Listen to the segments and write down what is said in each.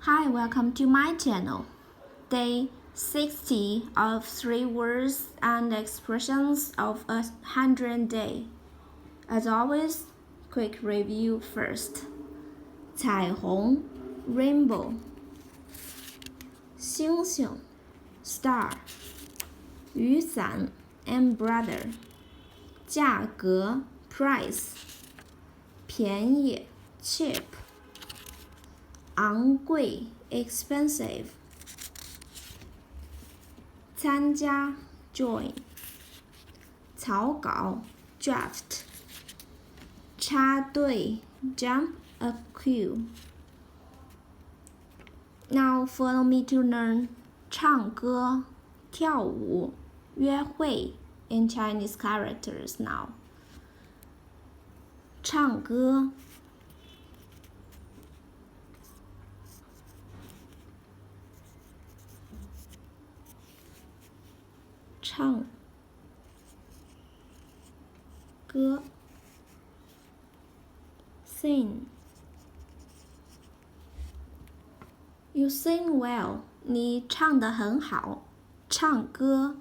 Hi, welcome to my channel. Day 60 of 3 words and expressions of 100 day. As always, quick review first. 彩虹 rainbow. 星星 star. 雨伞 umbrella. 价格 price. 便宜 cheap. 昂贵 expensive. 参加 join. 草稿 draft. 插队 jump a queue. Now follow me to learn 唱歌跳舞约会 in Chinese characters now. 唱歌唱歌 sing. You sing well. 你唱得很好。唱歌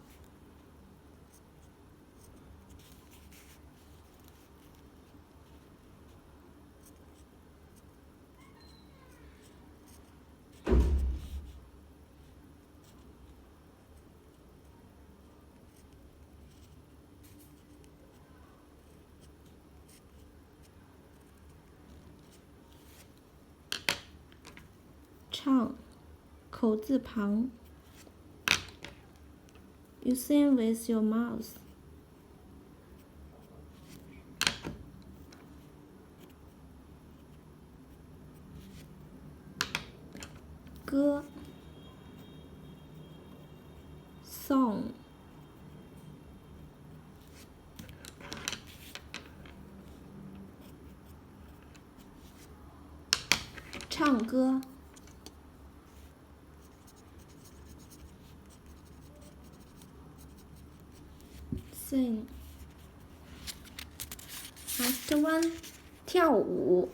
唱口字旁 You sing with your mouth. 歌 song. 唱歌sing. Next one 跳舞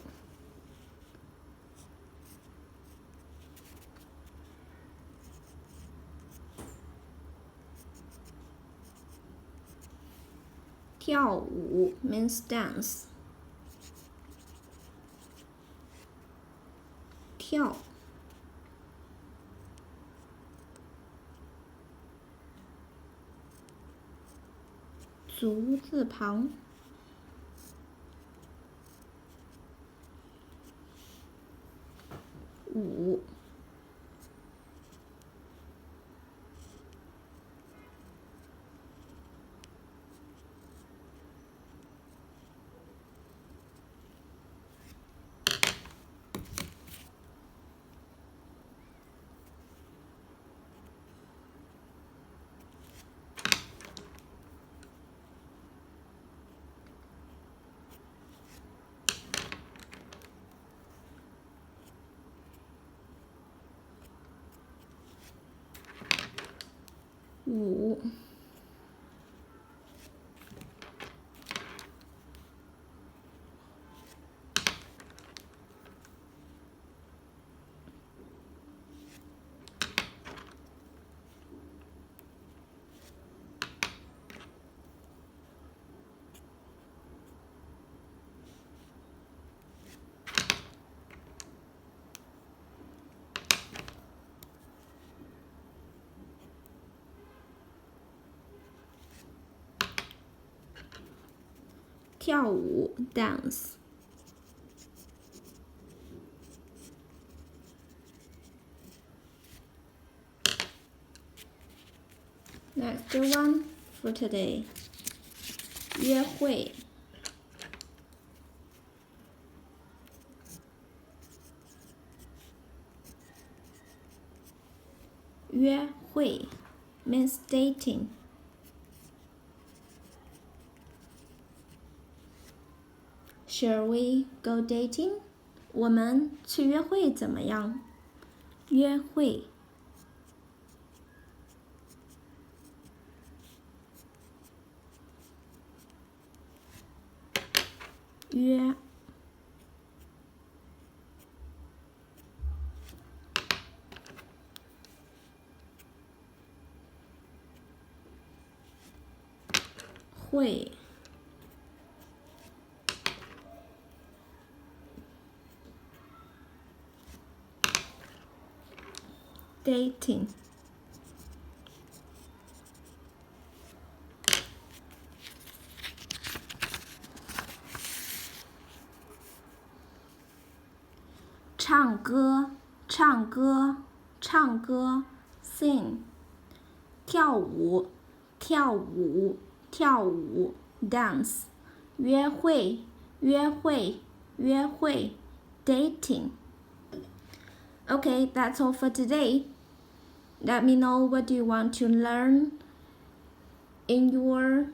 跳舞 means dance. 跳足字旁舞舞跳舞 dance. Next one for today 约会约会 means dating. Shall we go dating? 我们去约会怎么样？约会约会 dating 唱歌唱歌唱歌 sing 跳舞跳舞跳舞 dance 约会约会约会 dating. Okay, that's all for today. Let me know what you want to learn in your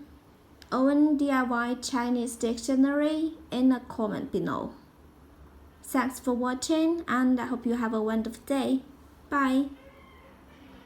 own DIY Chinese dictionary in the comment below. Thanks for watching, and I hope you have a wonderful day. Bye.